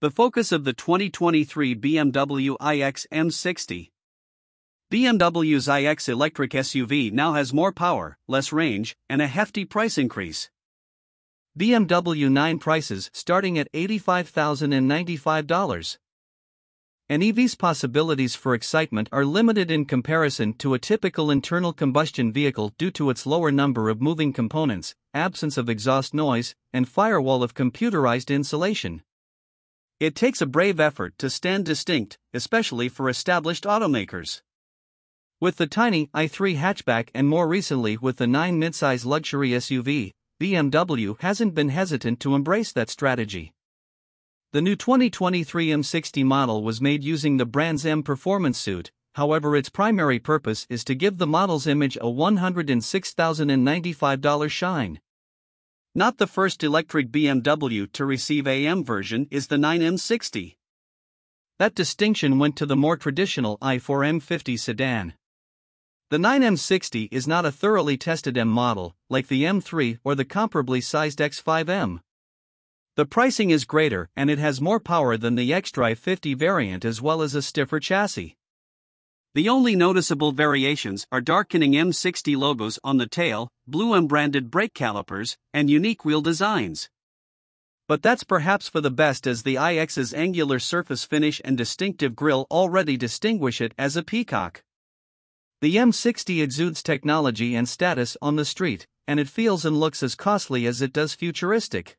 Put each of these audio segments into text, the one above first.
The focus of the 2023 BMW iX M60. BMW's iX electric SUV now has more power, less range, and a hefty price increase. BMW 9 prices starting at $85,095. An EV's possibilities for excitement are limited in comparison to a typical internal combustion vehicle due to its lower number of moving components, absence of exhaust noise, and firewall of computerized insulation. It takes a brave effort to stand distinct, especially for established automakers. With the tiny i3 hatchback and more recently with the 9 midsize luxury SUV, BMW hasn't been hesitant to embrace that strategy. The new 2023 M60 model was made using the brand's M performance suit, however its primary purpose is to give the model's image a $106,095 shine. Not the first electric BMW to receive a M version is the 9 M60. That distinction went to the more traditional i4 M50 sedan. The 9 M60 is not a thoroughly tested M model, like the M3 or the comparably sized X5M. The pricing is greater and it has more power than the xDrive 50 variant as well as a stiffer chassis. The only noticeable variations are darkening M60 logos on the tail, blue M-branded brake calipers, and unique wheel designs. But that's perhaps for the best, as the iX's angular surface finish and distinctive grille already distinguish it as a peacock. The M60 exudes technology and status on the street, and it feels and looks as costly as it does futuristic.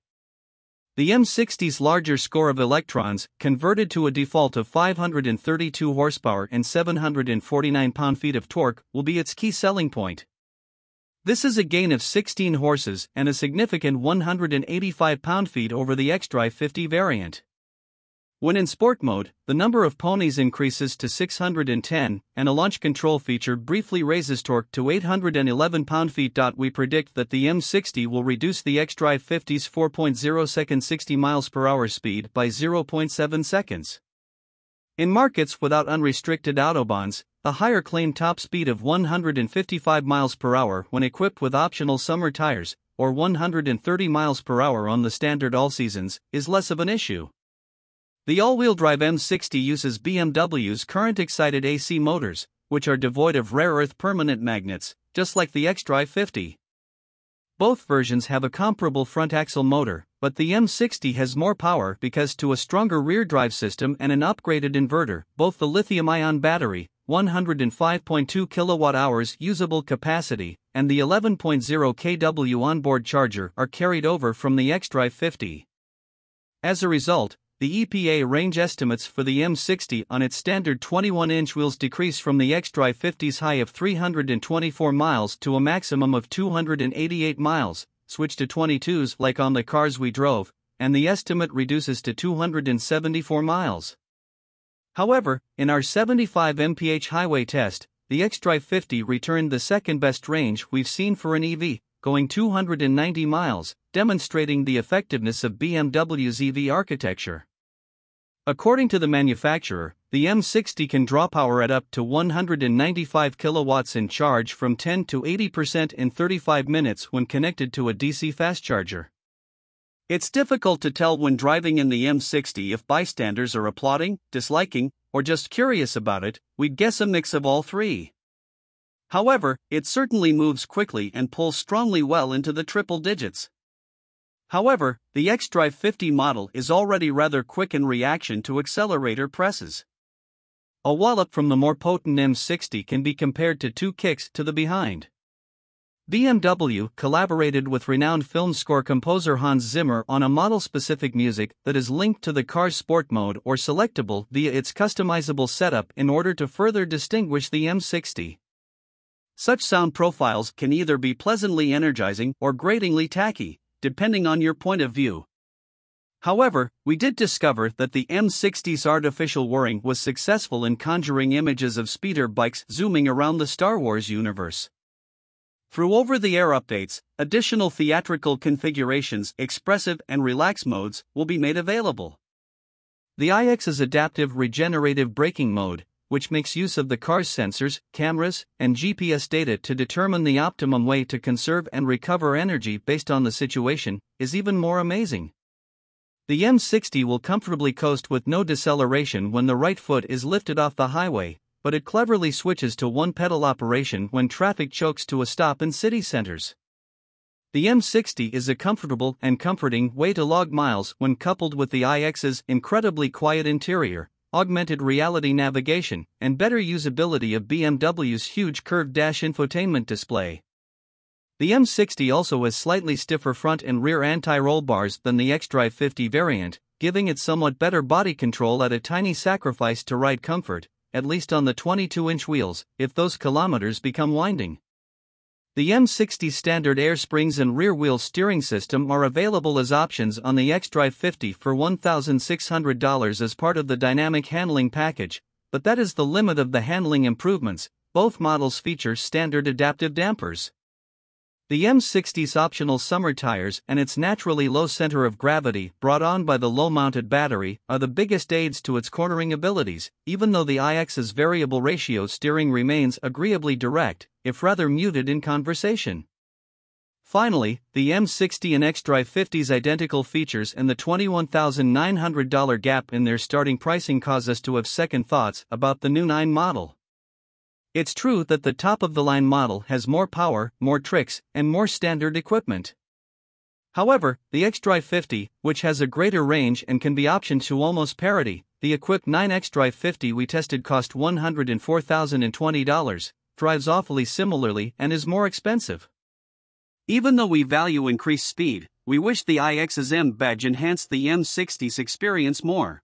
The M60's larger score of electrons, converted to a default of 532 horsepower and 749 pound-feet of torque, will be its key selling point. This is a gain of 16 horses and a significant 185 pound-feet over the xDrive 50 variant. When in sport mode, the number of ponies increases to 610, and a launch control feature briefly raises torque to 811 pound-feet. We predict that the M60 will reduce the xDrive 50's 4.0-second 60 miles per hour speed by 0.7 seconds. In markets without unrestricted autobahns, a higher claimed top speed of 155 miles per hour when equipped with optional summer tires, or 130 miles per hour on the standard all-seasons, is less of an issue. The all-wheel drive M60 uses BMW's current excited AC motors, which are devoid of rare earth permanent magnets, just like the xDrive 50. Both versions have a comparable front axle motor, but the M60 has more power because to a stronger rear drive system and an upgraded inverter. Both the lithium-ion battery, 105.2 kWh usable capacity, and the 11.0 kW onboard charger are carried over from the xDrive 50. As a result, the EPA range estimates for the M60 on its standard 21-inch wheels decrease from the xDrive 50's high of 324 miles to a maximum of 288 miles, switch to 22s like on the cars we drove, and the estimate reduces to 274 miles. However, in our 75 mph highway test, the xDrive 50 returned the second-best range we've seen for an EV, going 290 miles, demonstrating the effectiveness of BMW's EV architecture. According to the manufacturer, the M60 can draw power at up to 195 kilowatts in charge from 10 to 80% in 35 minutes when connected to a DC fast charger. It's difficult to tell when driving in the M60 if bystanders are applauding, disliking, or just curious about it. We'd guess a mix of all three. However, it certainly moves quickly and pulls strongly well into the triple digits. However, the xDrive 50 model is already rather quick in reaction to accelerator presses. A wallop from the more potent M60 can be compared to 2 kicks to the behind. BMW collaborated with renowned film score composer Hans Zimmer on a model-specific music that is linked to the car's sport mode or selectable via its customizable setup in order to further distinguish the M60. Such sound profiles can either be pleasantly energizing or gratingly tacky, depending on your point of view. However, we did discover that the M60's artificial whirring was successful in conjuring images of speeder bikes zooming around the Star Wars universe. Through over-the-air updates, additional theatrical configurations, expressive and relax modes, will be made available. The iX's adaptive regenerative braking mode, which makes use of the car's sensors, cameras, and GPS data to determine the optimum way to conserve and recover energy based on the situation, is even more amazing. The M60 will comfortably coast with no deceleration when the right foot is lifted off the highway, but it cleverly switches to one-pedal operation when traffic chokes to a stop in city centers. The M60 is a comfortable and comforting way to log miles when coupled with the iX's incredibly quiet interior, augmented reality navigation, and better usability of BMW's huge curved dash infotainment display. The M60 also has slightly stiffer front and rear anti-roll bars than the xDrive 50 variant, giving it somewhat better body control at a tiny sacrifice to ride comfort, at least on the 22-inch wheels, if those kilometers become winding. The M60's standard air springs and rear-wheel steering system are available as options on the xDrive 50 for $1,600 as part of the dynamic handling package, but that is the limit of the handling improvements. Both models feature standard adaptive dampers. The M60's optional summer tires and its naturally low center of gravity, brought on by the low-mounted battery, are the biggest aids to its cornering abilities, even though the iX's variable ratio steering remains agreeably direct, if rather muted in conversation. Finally, the M60 and xDrive 50's identical features and the $21,900 gap in their starting pricing cause us to have second thoughts about the new 9 model. It's true that the top-of-the-line model has more power, more tricks, and more standard equipment. However, the xDrive 50, which has a greater range and can be optioned to almost parity, the equipped 9 xDrive 50 we tested cost $104,020, drives awfully similarly and is more expensive. Even though we value increased speed, we wish the iX's M badge enhanced the M60's experience more.